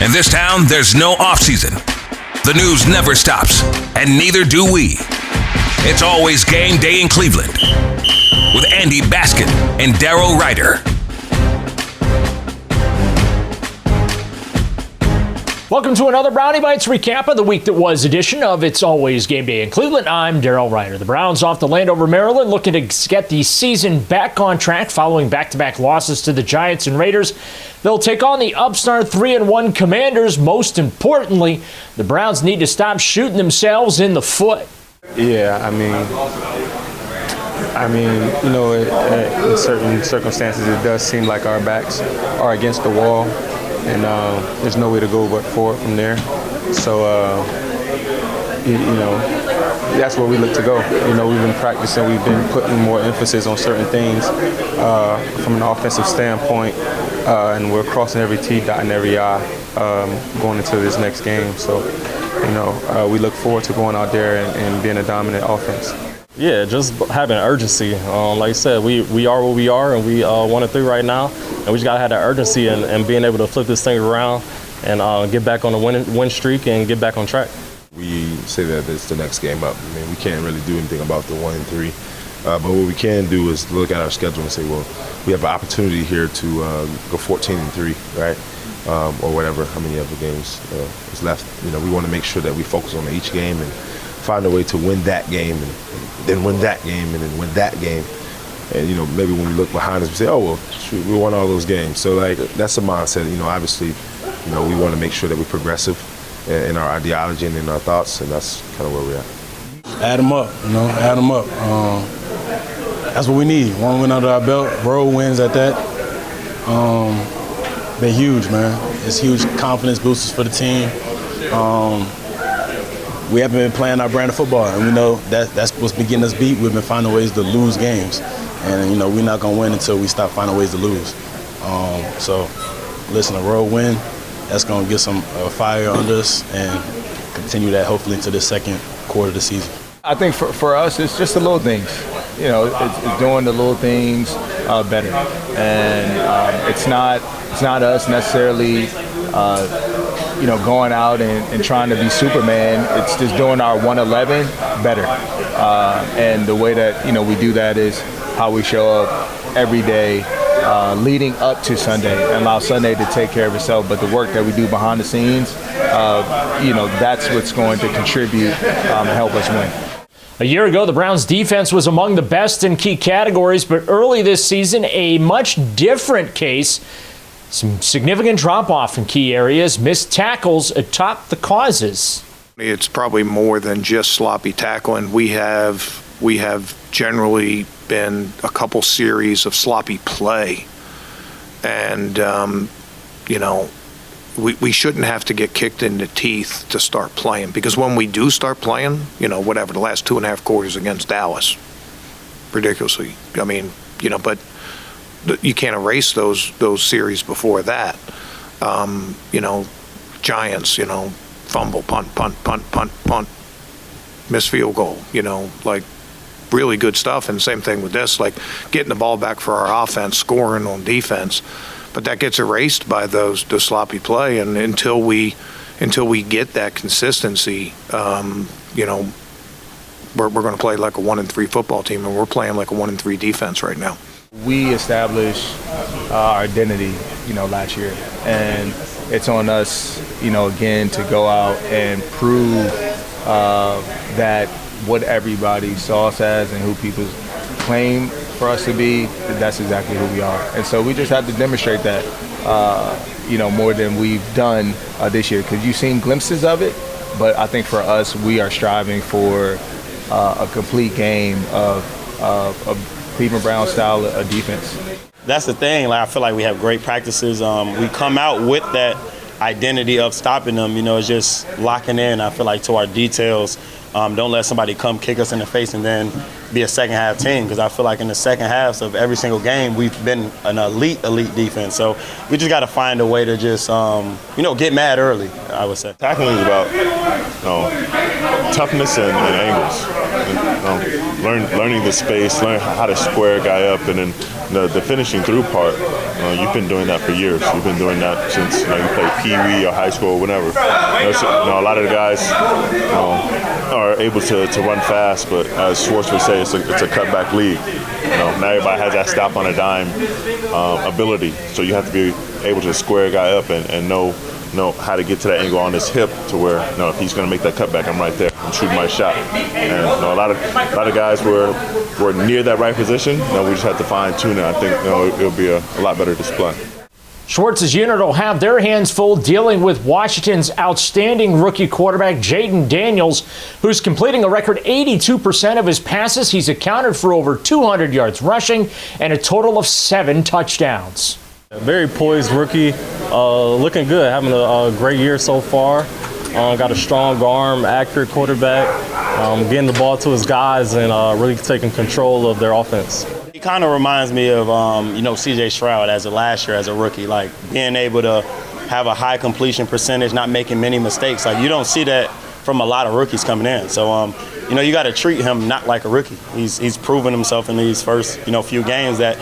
In this town, there's no off-season. The news never stops, and neither do we. It's always game day in Cleveland with Andy Baskin and Daryl Ryder. Welcome to another Brownie Bites recap of the week that was edition of It's Always Game Day in Cleveland. I'm Daryl Ryder. The Browns off to Landover, Maryland, looking to get the season back on track following back-to-back losses to the Giants and Raiders. They'll take on the upstart 3-1 Commanders. Most importantly, the Browns need to stop shooting themselves in the foot. Yeah, I mean, you know, in certain circumstances, it does seem like our backs are against the wall. And there's no way to go but forward from there. So, you know, that's where we look to go. You know, we've been practicing, we've been putting more emphasis on certain things from an offensive standpoint, and we're crossing every T, dotting every I going into this next game. So, you know, we look forward to going out there and being a dominant offense. Yeah, just having urgency. Like I said, we are what we are, and we 1-3 right now. And we just got to have that urgency and being able to flip this thing around and get back on the win streak and get back on track. We say that it's the next game up. I mean, we can't really do anything about the 1-3. But what we can do is look at our schedule and say, well, we have an opportunity here to go 14-3, right? Or whatever, how many other games is left. You know, we want to make sure that we focus on each game and find a way to win that game and then win that game and then win that game. And, you know, maybe when we look behind us, we say, oh, well, shoot, we won all those games. So, like, that's the mindset. You know, obviously, you know, we want to make sure that we're progressive in our ideology and in our thoughts, and that's kind of where we're at. Add them up, you know, add them up. That's what we need. One win under our belt, road wins at that. Been huge, man. It's huge confidence boosters for the team. We haven't been playing our brand of football, and we know that's what's been getting us beat. We've been finding ways to lose games, and you know we're not gonna win until we stop finding ways to lose. So, listen, a road win, that's gonna get some fire under us and continue that hopefully into the second quarter of the season. I think for us, it's just the little things. You know, it's doing the little things better, and it's not us necessarily. You know, going out and trying to be Superman. It's just doing our 111 better. And the way that, you know, we do that is how we show up every day leading up to Sunday and allow Sunday to take care of itself. But the work that we do behind the scenes, you know, that's what's going to contribute and help us win. A year ago, the Browns' defense was among the best in key categories, but early this season, a much different case. Some significant drop-off in key areas, missed tackles atop the causes. It's probably more than just sloppy tackling. We have generally been a couple series of sloppy play. And, you know, we shouldn't have to get kicked in the teeth to start playing. Because when we do start playing, you know, whatever, the last 2.5 quarters against Dallas, ridiculously. I mean, you know, but you can't erase those series before that. You know, Giants, you know, fumble, punt, miss field goal, you know, like really good stuff. And same thing with this, like getting the ball back for our offense, scoring on defense. But that gets erased by the sloppy play. And until we get that consistency, you know, we're going to play like a 1-3 football team, and we're playing like a 1-3 defense right now. We established our identity, you know, last year, and it's on us, you know, again to go out and prove that what everybody saw us as and who people claim for us to be, that's exactly who we are. And so we just have to demonstrate that, you know, more than we've done this year, because you've seen glimpses of it, but I think for us, we are striving for a complete game of Cleveland Brown style of defense. That's the thing. Like, I feel like we have great practices. We come out with that identity of stopping them. You know, it's just locking in, I feel like, to our details. Don't let somebody come kick us in the face and then be a second half team, because I feel like in the second halves of every single game we've been an elite defense. So we just got to find a way to just you know, get mad early, I would say. Tackling is about toughness and angles. And, learning the space, learning how to square a guy up, and then the finishing through part. You've been doing that for years. You've been doing that since you played Pee Wee or high school or whatever. A lot of the guys are able to run fast, but as Schwartz would say, it's a cutback league. Now everybody has that stop on a dime ability, so you have to be able to square a guy up and know how to get to that angle on his hip to where if he's going to make that cutback, I'm right there. I'm shooting my shot. And a lot of guys were near that right position. We just had to fine tune it. I think it'll be a lot better display. Schwartz's unit will have their hands full dealing with Washington's outstanding rookie quarterback, Jaden Daniels, who's completing a record 82% of his passes. He's accounted for over 200 yards rushing and a total of 7 touchdowns. Very poised rookie, looking good, having a great year so far. Got a strong arm, accurate quarterback, getting the ball to his guys and really taking control of their offense. He kind of reminds me of, C.J. Stroud last year as a rookie, like being able to have a high completion percentage, not making many mistakes. Like you don't see that from a lot of rookies coming in. So, you got to treat him not like a rookie. He's proven himself in these first, few games that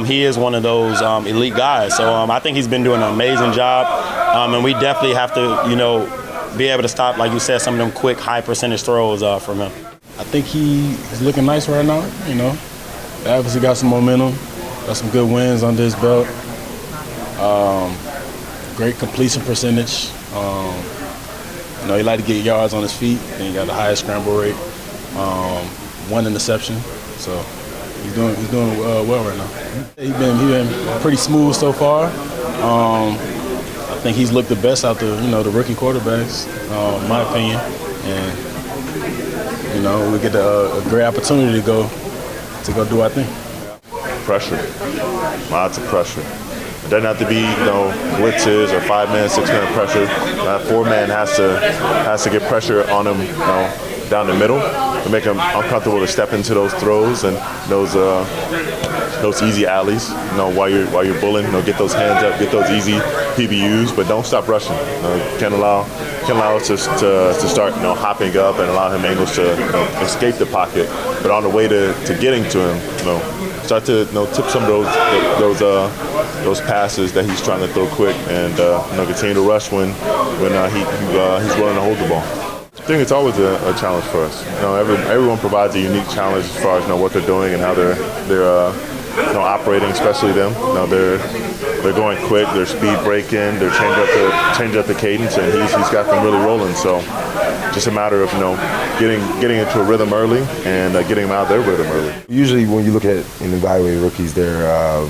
he is one of those elite guys. So I think he's been doing an amazing job, and we definitely have to, be able to stop, like you said, some of them quick, high percentage throws from him. I think he's looking nice right now. Obviously got some momentum, got some good wins under his belt. Great completion percentage. He like to get yards on his feet, and he got the highest scramble rate. 1 interception, so he's doing well right now. He's been pretty smooth so far. I think he's looked the best out the rookie quarterbacks, in my opinion, and we get a great opportunity to go do our thing. Pressure, lots of pressure. It doesn't have to be blitzes or 5-man, 6-man pressure. 4-man has to get pressure on him down the middle to make him uncomfortable to step into those throws and those easy alleys. While you're bullying, get those hands up, get those easy PBUs, but don't stop rushing. Can't allow us to start hopping up and allow him angles to escape the pocket. But on the way to getting to him, start to tip some of those passes that he's trying to throw quick, and continue to rush when he's willing to hold the ball. I think it's always a challenge for us. Everyone provides a unique challenge as far as what they're doing and how they're operating, especially them. They're going quick, they're speed breaking, they're change up the cadence, and he's got them really rolling. So just a matter of getting into a rhythm early and getting them out of their rhythm early. Usually when you look at and evaluate rookies, they're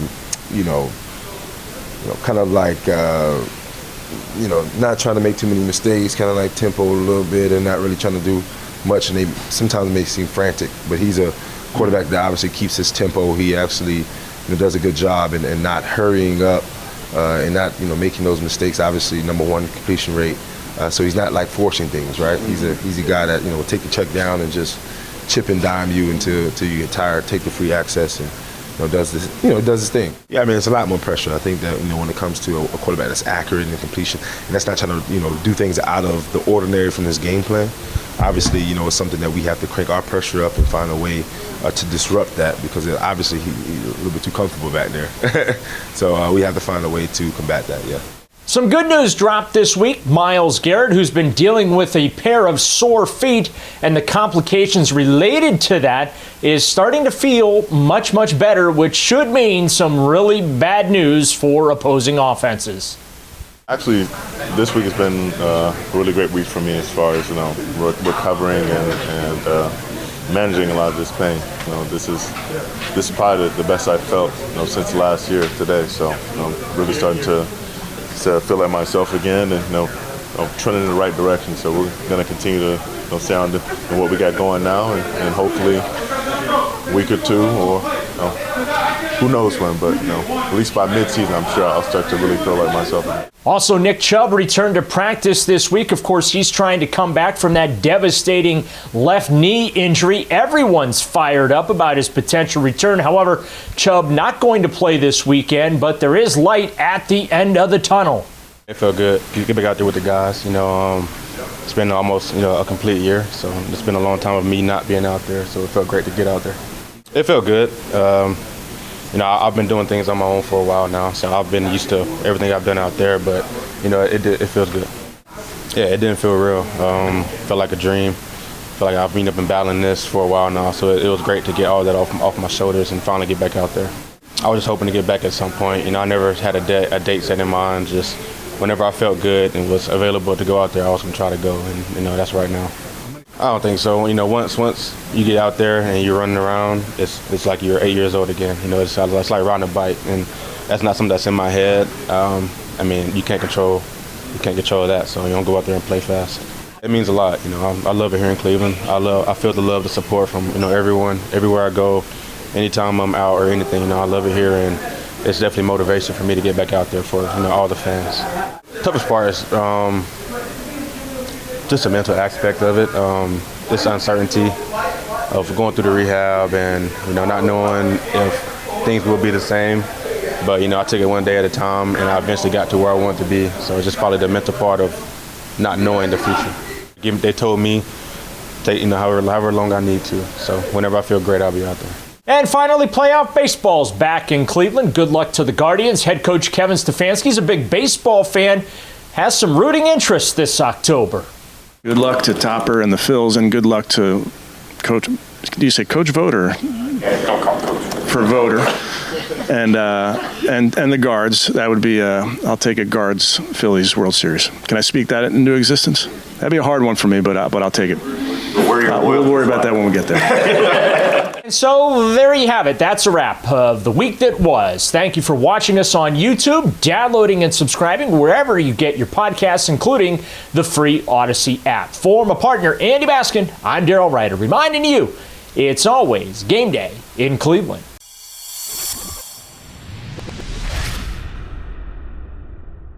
kind of like not trying to make too many mistakes, kind of like tempo a little bit, and not really trying to do much, and they sometimes may seem frantic. But he's a quarterback that obviously keeps his tempo. He actually does a good job in not hurrying up and not making those mistakes. Obviously, number 1 completion rate. So he's not like forcing things, right? He's a guy that will take the check down and just chip and dime you until you get tired, take the free access, and does his thing. Yeah, I mean, it's a lot more pressure. I think that when it comes to a quarterback that's accurate in completion and that's not trying to do things out of the ordinary from his game plan. Obviously, it's something that we have to crank our pressure up and find a way to disrupt that, because obviously he's a little bit too comfortable back there. So we have to find a way to combat that. Yeah. Some good news dropped this week. Myles Garrett, who's been dealing with a pair of sore feet and the complications related to that, is starting to feel much, much better, which should mean some really bad news for opposing offenses. Actually, this week has been a really great week for me as far as recovering and managing a lot of this pain. This is probably the best I've felt since last year today. So I'm really starting to feel like myself again, and trending in the right direction. So we're going to continue to stay on what we got going now, and hopefully a week or two, or who knows when, but at least by mid-season, I'm sure I'll start to really feel like myself again. Also, Nick Chubb returned to practice this week. Of course, he's trying to come back from that devastating left knee injury. Everyone's fired up about his potential return. However, Chubb not going to play this weekend, but there is light at the end of the tunnel. It felt good. Get back out there with the guys, It's been almost a complete year, so it's been a long time of me not being out there. So it felt great to get out there. It felt good. I've been doing things on my own for a while now, so I've been used to everything I've done out there. But it feels good. Yeah, it didn't feel real. Felt like a dream. Felt like I've been up and battling this for a while now, so it was great to get all that off my shoulders and finally get back out there. I was just hoping to get back at some point. I never had a date set in mind. Just whenever I felt good and was available to go out there, I was going to try to go, and that's right now. I don't think so. Once you get out there and you're running around, it's like you're 8 years old again. It's like riding a bike, and that's not something that's in my head. You can't control that, so you don't go out there and play fast. It means a lot. I love it here in Cleveland. I feel the love, the support from everyone, everywhere I go, anytime I'm out or anything. I love it here, and it's definitely motivation for me to get back out there for all the fans. Toughest part is just the mental aspect of it, this uncertainty of going through the rehab and not knowing if things will be the same. But I took it one day at a time, and I eventually got to where I wanted to be. So it's just probably the mental part of not knowing the future. They told me take however long I need to. So whenever I feel great, I'll be out there. And finally, playoff baseball's back in Cleveland. Good luck to the Guardians. Head coach Kevin Stefanski's a big baseball fan. Has some rooting interest this October. Good luck to Topper and the Phils, and good luck to Coach. Do you say Coach Voter? Yeah, don't call Coach. For Voter, and the Guards. That would be I'll take a Guards Phillies World Series. Can I speak that into existence? That'd be a hard one for me, but I'll take it. We'll worry about that when we get there. And so there you have it. That's a wrap of the week that was. Thank you for watching us on YouTube, downloading and subscribing wherever you get your podcasts, including the free Odyssey app. For my partner, Andy Baskin, I'm Daryl Ryder, reminding you it's always game day in Cleveland.